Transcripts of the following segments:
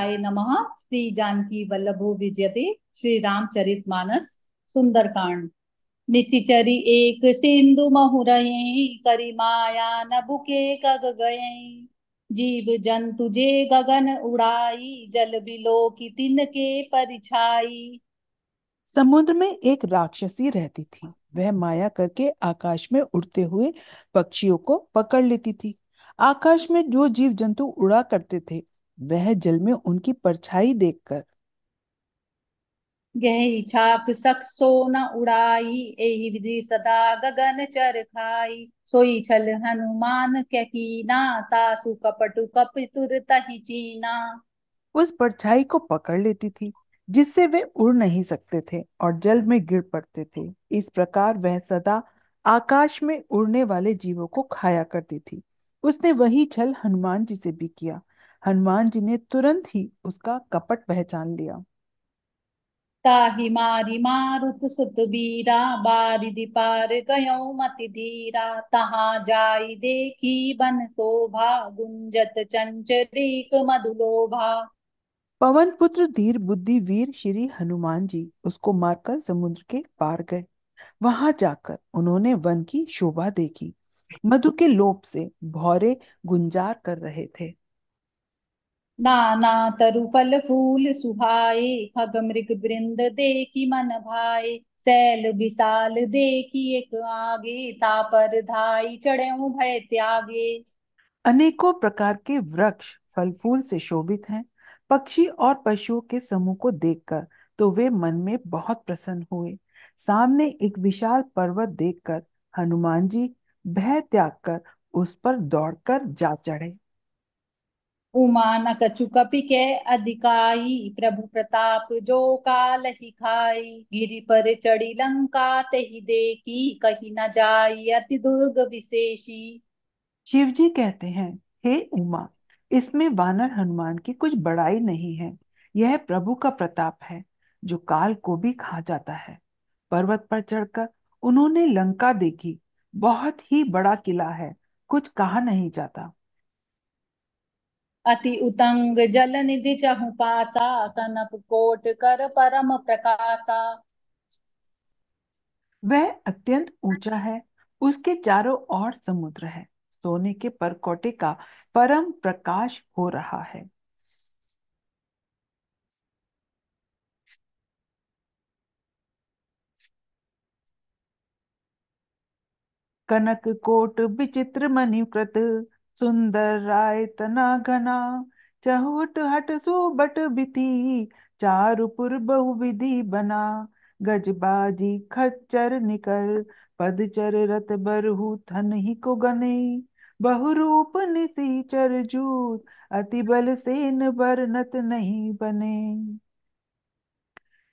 सीताय नमः। श्री जानकी वल्लभो विजयते। श्री रामचरितमानस सुंदरकांड। निशिचरी एक सिंधु महुरयें करी माया न बुके कग गयें। जीव जंतु जे गगन उड़ाई जल बिलो की तिनके परिछाई। समुद्र में एक राक्षसी रहती थी। वह माया करके आकाश में उड़ते हुए पक्षियों को पकड़ लेती थी। आकाश में जो जीव जंतु उड़ा करते थे, वह जल में उनकी परछाई देखकर गहरी छाक सकसो न उड़ाई। एहि विधि सदा गगन चर खाई। सोई छल हनुमान क्या कीना तासु कपटु कपितुर तहि चीना। उस परछाई को पकड़ लेती थी, जिससे वे उड़ नहीं सकते थे और जल में गिर पड़ते थे। इस प्रकार वह सदा आकाश में उड़ने वाले जीवों को खाया करती थी। उसने वही छल हनुमान जी से भी किया। हनुमान जी ने तुरंत ही उसका कपट पहचान लिया। ताहि मारी मारुत सुत बीरा बारिधि पार गयो मति धीरा। तहाँ जाई देखी बन शोभा गुंजत चंचरीक मधुलोभा। पवन पुत्र धीर बुद्धि वीर श्री हनुमान जी उसको मारकर समुद्र के पार गए। वहां जाकर उन्होंने वन की शोभा देखी। मधु के लोभ से भौरे गुंजार कर रहे थे। नाना तरु फल फूल सुहाए खग मृग वृंद देखी मन भाए। सैल विशाल देखी एक आगे तापर धाई चढ़े भय त्यागे। अनेकों प्रकार के वृक्ष फल फूल से शोभित हैं। पक्षी और पशुओं के समूह को देखकर तो वे मन में बहुत प्रसन्न हुए। सामने एक विशाल पर्वत देखकर हनुमान जी भय त्याग कर उस पर दौड़कर जा चढ़े। उमा न कछु कपि के अधिकाई प्रभु प्रताप जो काल ही खाई। गिरि पर चढ़ी लंका तेहि देखी कही न जाई अति दुर्ग विशेषी। शिव जी कहते हैं, हे उमा, इसमें वानर हनुमान की कुछ बड़ाई नहीं है। यह प्रभु का प्रताप है, जो काल को भी खा जाता है। पर्वत पर चढ़कर उन्होंने लंका देखी। बहुत ही बड़ा किला है, कुछ कहा नहीं जाता। अति उतंग जल निधि चहु पासा कनक कोट कर परम प्रकाशा। वह अत्यंत ऊंचा है, उसके चारों ओर समुद्र है। सोने के परकोटे का परम प्रकाश हो रहा है। कनक कोट विचित्र मणिकृत सुंदर राय तना घना। चहुट हट सोबट बिथि चारुपुर बहुविधि बना। गजबाजी खच्चर निकर पदचर रत बरहु थन ही को गने। बहुरूप निशिचर जूत अति बल सेन बरनत नहीं बने।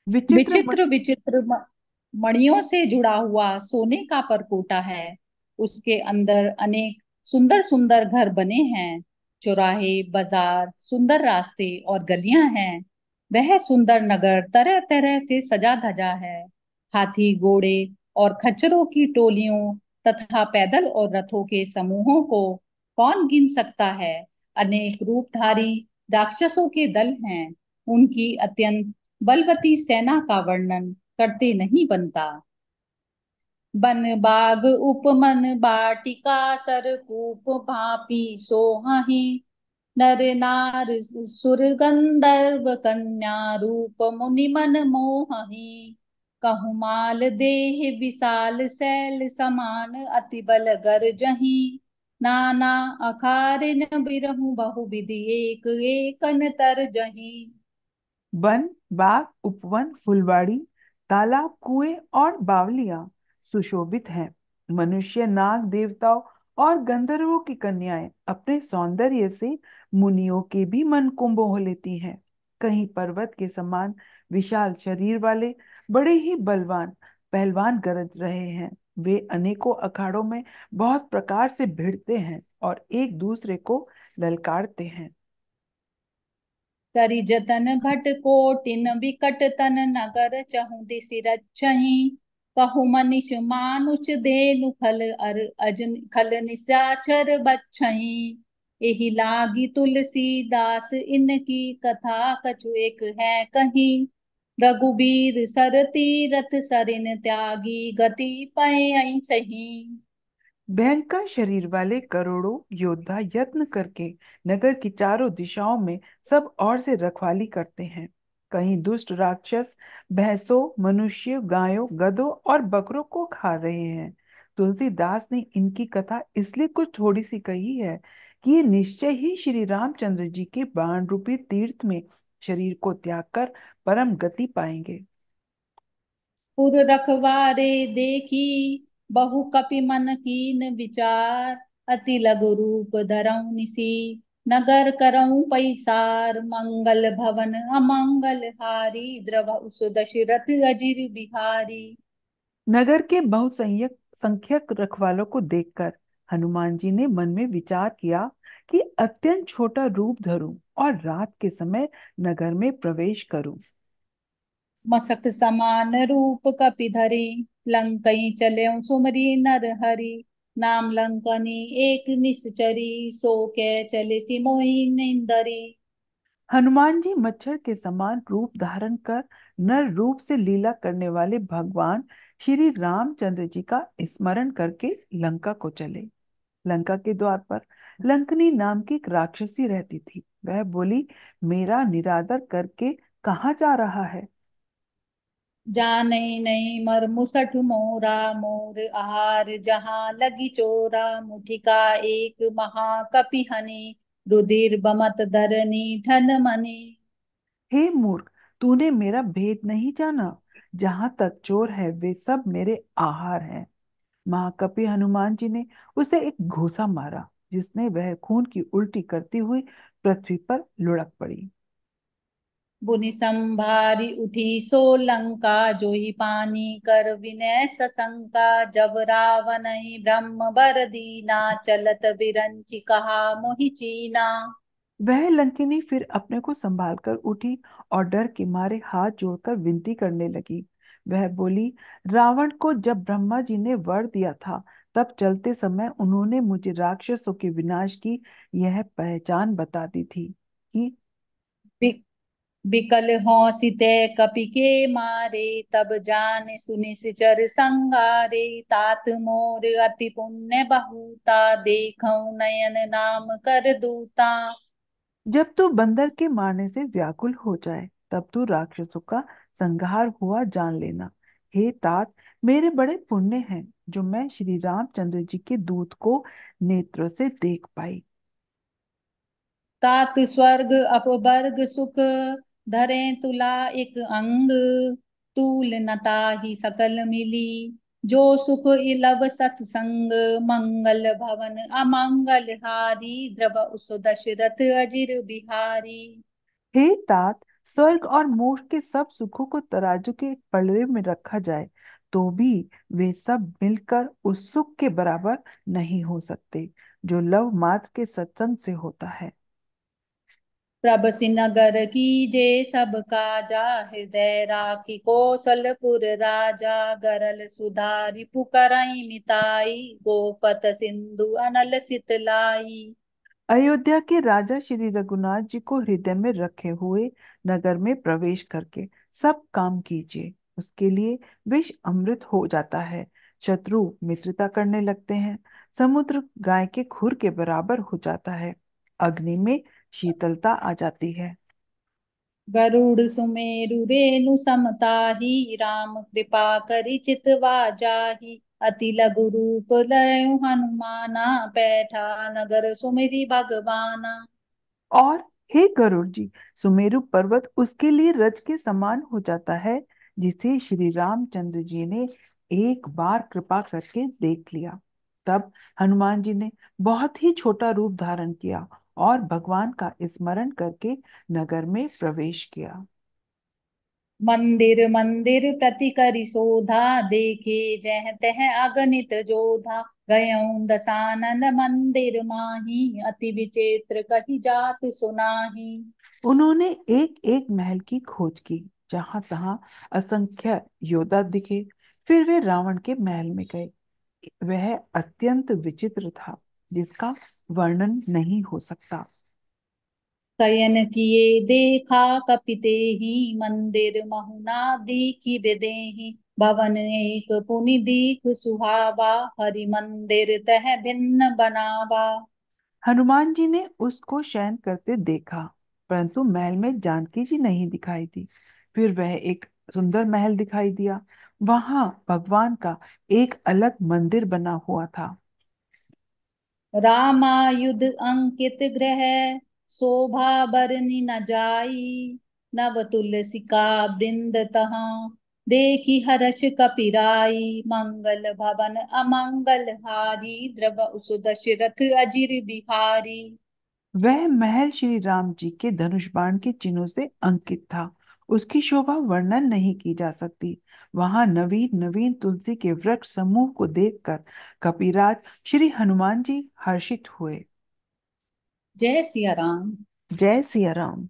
विचित्र विचित्र विचित्र मणियों से जुड़ा हुआ सोने का परकोटा है। उसके अंदर अनेक सुंदर सुंदर घर बने हैं। चौराहे बाजार सुंदर रास्ते और गलियां हैं। वह सुंदर नगर तरह तरह से सजा धजा है। हाथी घोड़े और खच्चरों की टोलियों तथा पैदल और रथों के समूहों को कौन गिन सकता है। अनेक रूपधारी राक्षसों के दल हैं। उनकी अत्यंत बलवती सेना का वर्णन करते नहीं बनता। बन बाग उपमन बाटिका सरकूप भापी सोहहि। नर नार सुर गंधर्व कन्या रूप मुनि मन मोहहि। कहु माल देह विशाल शैल समान अति बल गर्जहि। नाना अखारिन बिरहु बहु विधि एक एकन तरजहि। वन, बाग, उपवन, फुलवाड़ी, तालाब, कुएं और बावलियां सुशोभित हैं। मनुष्य, नाग, देवताओं और गंधर्वों की कन्याएं अपने सौंदर्य से मुनियों के भी मन को मोह लेती हैं। कहीं पर्वत के समान विशाल शरीर वाले बड़े ही बलवान पहलवान गरज रहे हैं। वे अनेकों अखाड़ों में बहुत प्रकार से भिड़ते हैं और एक दूसरे को ललकारते हैं। करि जतन भट कोटिन विकट तन नगर चहु दिसि रक्षहि। कहु मनीष मानुष धेनु खल अर अजन खल निशाचर बच्छहि। एहि लागी तुलसीदास इनकी कथा कछु एक है कहीं। रघुबीर सर तीरथ सरिन त्यागी गति पय सही। भयंकर शरीर वाले करोड़ों योद्धा यत्न करके नगर की चारों दिशाओं में सब ओर से रखवाली करते हैं। कहीं दुष्ट राक्षस भैंसों, मनुष्य, गायों, गधों और बकरों को खा रहे हैं। तुलसीदास ने इनकी कथा इसलिए कुछ थोड़ी सी कही है कि ये निश्चय ही श्री रामचंद्र जी के बाण रूपी तीर्थ में शरीर को त्याग कर परम गति पाएंगे। पुर रखवारे देखी बहु कपि मन कीन विचार। अति लघु रूप धरऊं निसी नगर करऊं पैसार। मंगल भवन अमंगल हारी द्रव उस दशरथ अजिर बिहारी। नगर के बहुसंख्यक संख्यक रखवालों को देखकर हनुमान जी ने मन में विचार किया कि अत्यंत छोटा रूप धरूं और रात के समय नगर में प्रवेश करूं। मसक समान रूप कपि धरी लंकई चल्यों सुमरी नर हरि। नाम लंकनी एक निश्चरी सो कै चले सिमोहि निंदरी। हनुमान जी मच्छर के समान रूप धारण कर नर रूप से लीला करने वाले भगवान श्री रामचंद्र जी का स्मरण करके लंका को चले। लंका के द्वार पर लंकनी नाम की एक राक्षसी रहती थी। वह बोली, मेरा निरादर करके कहाँ जा रहा है? जानै नहीं मर मुसठ मोरा मोर आहार जहाँ लगी चोरा। मुठिका एक महाकपि हनि रुधिर बमत धरनी ठन मनि। हे मूर्ख, तूने मेरा भेद नहीं जाना। जहां तक चोर है वे सब मेरे आहार हैं। महाकपि हनुमान जी ने उसे एक घूंसा मारा, जिसने वह खून की उल्टी करती हुई पृथ्वी पर लुढ़क पड़ी। बुनि संभारी उठी सो लंका जोई पानी कर विनय सशंका। जब रावण ब्रह्म बर दीना चलत बिरंचि कहा मोहि चीना। वह लंकिनी फिर अपने को संभाल कर उठी और डर के मारे हाथ जोड़कर विनती करने लगी। वह बोली, रावण को जब ब्रह्मा जी ने वर दिया था, तब चलते समय उन्होंने मुझे राक्षसों के विनाश की यह पहचान बता दी थी कि बि- बिकल हौसिते कपि के मारे तब जान सुनि सिचर संगारे। तात मोर अति पुण्य बहुता देखऊं नयन नाम कर दूता। जब तू बंदर के मारने से व्याकुल हो जाए, तब तू राक्षसों का संहार हुआ जान लेना। हे तात, मेरे बड़े पुण्य हैं जो मैं श्री रामचंद्र जी के दूत को नेत्रों से देख पाई। तात स्वर्ग अपवर्ग सुख धरे तुला एक अंग। तूल न ताहि सकल मिली जो सुख इलब सत्संग। मंगल भवन अमंगल हारी द्रव उस दशरथ अजिर बिहारी। हे तात, स्वर्ग और मोक्ष के सब सुखों को तराजू के एक पलड़े में रखा जाए, तो भी वे सब मिलकर उस सुख के बराबर नहीं हो सकते जो लव मात्र के सत्संग से होता है। प्रभ नगर की जे सब काजा हृदय राखी कौशलपुर राजा। गरल सुधारि पुकारई मिताई गोपत सिंधु अनल सितलाई। अयोध्या के राजा श्री रघुनाथ जी को हृदय में रखे हुए नगर में प्रवेश करके सब काम कीजिए। उसके लिए विष अमृत हो जाता है, शत्रु मित्रता करने लगते हैं, समुद्र गाय के खुर के बराबर हो जाता है, अग्नि में शीतलता आ जाती है। गरुड़ सुमेरु रेणु समताही राम कृपा करि चितवा जाही। अति लघु रूप लयउ हनुमाना पैठा नगर सुमिरि भगवाना। और हे गरुड़ जी, सुमेरु पर्वत उसके लिए रज के समान हो जाता है, जिसे श्री रामचंद्र जी ने एक बार कृपा करके देख लिया। तब हनुमान जी ने बहुत ही छोटा रूप धारण किया और भगवान का स्मरण करके नगर में प्रवेश किया। मंदिर मंदिर प्रति करि शोधा देखे जह तह अगणित जोधा। गयऊँ दसानन मंदिर माही अति विचित्र कही जात सुनाही। उन्होंने एक एक महल की खोज की, जहां तहां असंख्य योद्धा दिखे। फिर वे रावण के महल में गए। वह अत्यंत विचित्र था। जिसका वर्णन नहीं हो सकता। शयन किए देखा कपिते ही मंदिर महुना दीखि बेदेहि भवन एक पुनि दीख सुहावा हरि मंदिर तह भिन्न बनावा। हनुमान जी ने उसको शयन करते देखा, परंतु महल में जानकी जी नहीं दिखाई दी। फिर वह एक सुंदर महल दिखाई दिया। वहां भगवान का एक अलग मंदिर बना हुआ था। रामायुध अंकित ग्रह शोभा बरनि न जाई नव तुलसिका बृंद तहाँ देखी हर्ष कपिराई मंगल भवन अमंगल हारी द्रव उस दशरथ अजिर बिहारी। वह महल श्री राम जी के धनुष बाण के चिन्हों से अंकित था। उसकी शोभा वर्णन नहीं की जा सकती। वहां नवीन नवीन तुलसी के वृक्ष समूह को देखकर कपिराज श्री हनुमान जी हर्षित हुए। जय सिया राम। जय सिया राम।